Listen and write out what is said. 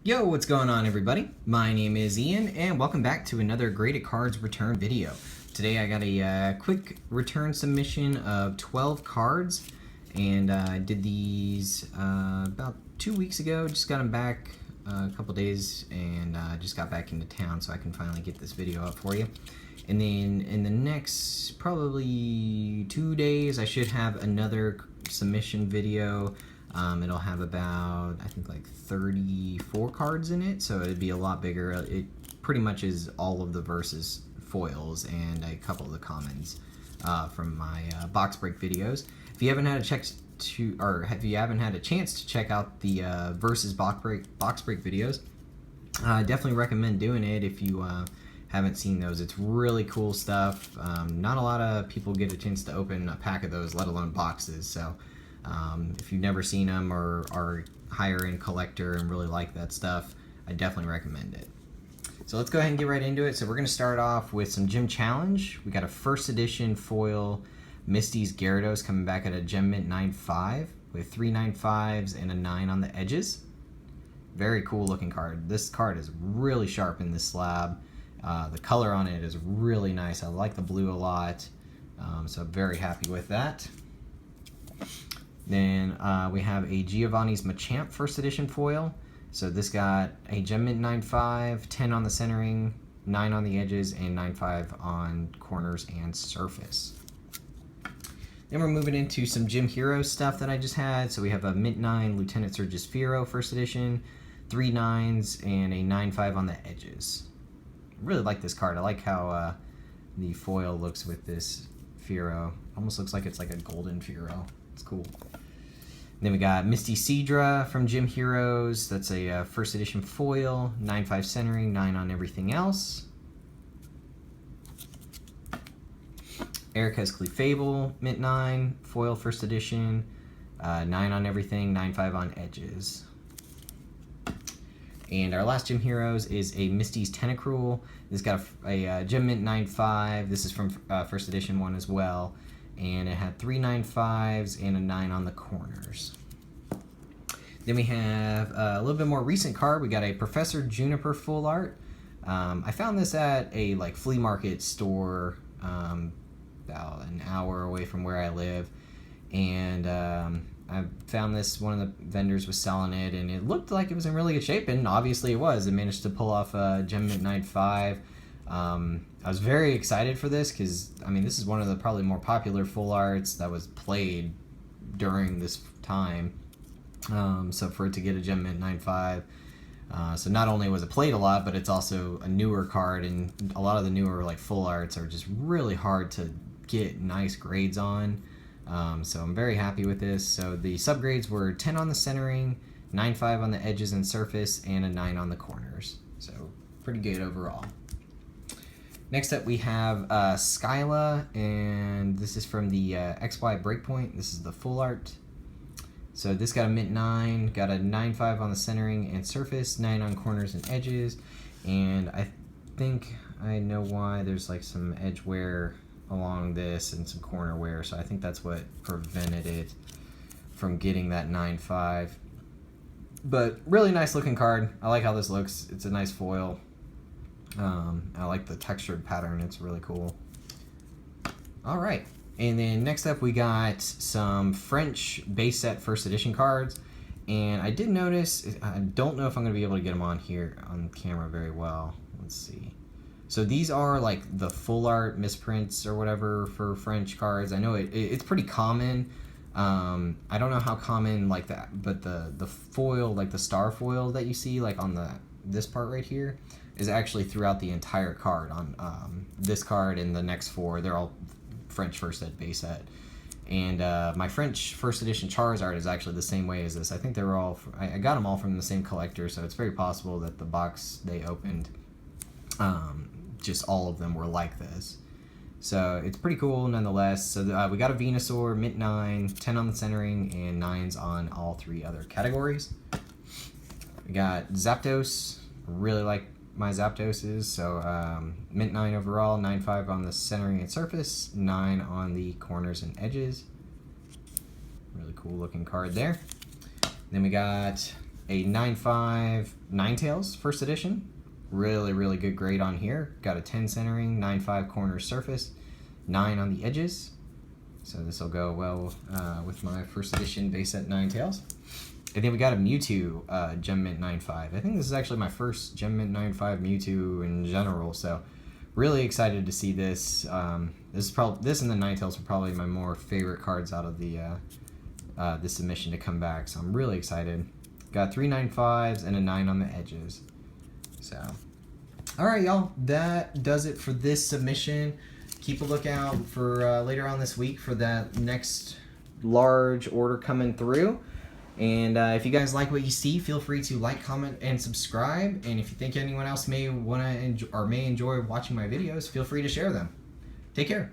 Yo, what's going on everybody? My name is Ian and welcome back to another Graded Cards return video. Today I got a quick return submission of 12 cards and I did these about 2 weeks ago. Just got them back a couple days and just got back into town so I can finally get this video up for you. And then in the next probably 2 days I should have another submission video. It'll have about, I think, like 34 cards in it, so it'd be a lot bigger. It pretty much is all of the Versus foils and a couple of the commons from my box break videos. If you haven't had a chance to check out the Versus box break videos, I definitely recommend doing it if you haven't seen those. It's really cool stuff. Not a lot of people get a chance to open a pack of those, let alone boxes, so if you've never seen them or are a higher end collector and really like that stuff, I definitely recommend it. So let's go ahead and get right into it. So we're going to start off with some Gem Challenge. We got a first edition foil Misty's Gyarados coming back at a Gem Mint 9.5 with 3 9.5s and a 9 on the edges. Very cool looking card. This card is really sharp in this slab. The color on it is really nice. I like the blue a lot, so I'm very happy with that. Then we have a Giovanni's Machamp first edition foil. So this got a Gem Mint 9.5, 10 on the centering, 9 on the edges, and 9.5 on corners and surface. Then we're moving into some Gym Heroes stuff that I just had. So we have a Mint 9 Lieutenant Surge's Fearow first edition, 3 9s, and a 9.5 on the edges. I really like this card. I like how the foil looks with this Fearow. Almost looks like it's like a golden Fearow. It's cool. Then we got Misty Seadra from Gym Heroes. That's a first edition foil, 9.5 centering, 9 on everything else. Erica's Clefable, Mint 9, foil first edition, 9 on everything, 9.5 on edges. And our last Gym Heroes is a Misty's Tentacruel. This got a Gem Mint 9.5. This is from first edition one as well. And it had 3 9.5s and a 9 on the corners. Then we have a little bit more recent card. We got a Professor Juniper full art. I found this at a flea market store about an hour away from where I live, and I found this. One of the vendors was selling it, and it looked like it was in really good shape, and obviously it was. It managed to pull off a Gem Mint 9.5. I was very excited for this because, I mean, this is one of the probably more popular full arts that was played during this time. So for it to get a Gem Mint 9.5, so not only was it played a lot, but it's also a newer card, and a lot of the newer full arts are just really hard to get nice grades on. So I'm very happy with this. So the subgrades were 10 on the centering, 9.5 on the edges and surface, and a 9 on the corners. So pretty good overall. Next up we have Skyla, and this is from the XY Breakpoint. This is the full art. So this got a Mint 9, got a 9.5 on the centering and surface, 9 on corners and edges, and I think I know why there's some edge wear along this and some corner wear, so I think that's what prevented it from getting that 9.5. But really nice looking card. I like how this looks. It's a nice foil. I like the textured pattern. It's really cool. All right. And then next up we got some French base set first edition cards. And I did notice, I don't know if I'm going to be able to get them on here on camera very well. Let's see. So these are the full art misprints or whatever for French cards. I know it's pretty common. I don't know how common that, but the foil, the star foil that you see on this part right here, is actually throughout the entire card. On this card and the next 4, they're all French first ed base set. And my French first edition Charizard is actually the same way as this. I think they were all, I got them all from the same collector, so it's very possible that the box they opened, just all of them were like this. So it's pretty cool nonetheless. So we got a Venusaur, Mint 9, 10 on the centering, and 9s on all 3 other categories. We got Zapdos. Really like my Zapdoses. So Mint 9 overall, 9.5 on the centering and surface, 9 on the corners and edges. Really cool looking card there. Then we got a 9.5 Ninetales first edition. Really good grade on here. Got a 10 centering, 9.5 corner surface, 9 on the edges. So this will go well with my first edition base set Ninetales. And then we got a Mewtwo Gem Mint 9.5. I think this is actually my first Gem Mint 9.5 Mewtwo in general. So really excited to see this. This and the Ninetales are probably my more favorite cards out of the submission to come back. So I'm really excited. Got 3 9.5s and a 9 on the edges. So, all right, y'all. That does it for this submission. Keep a lookout for later on this week for that next large order coming through. And if you guys like what you see, feel free to like, comment, and subscribe. And if you think anyone else may enjoy watching my videos, feel free to share them. Take care.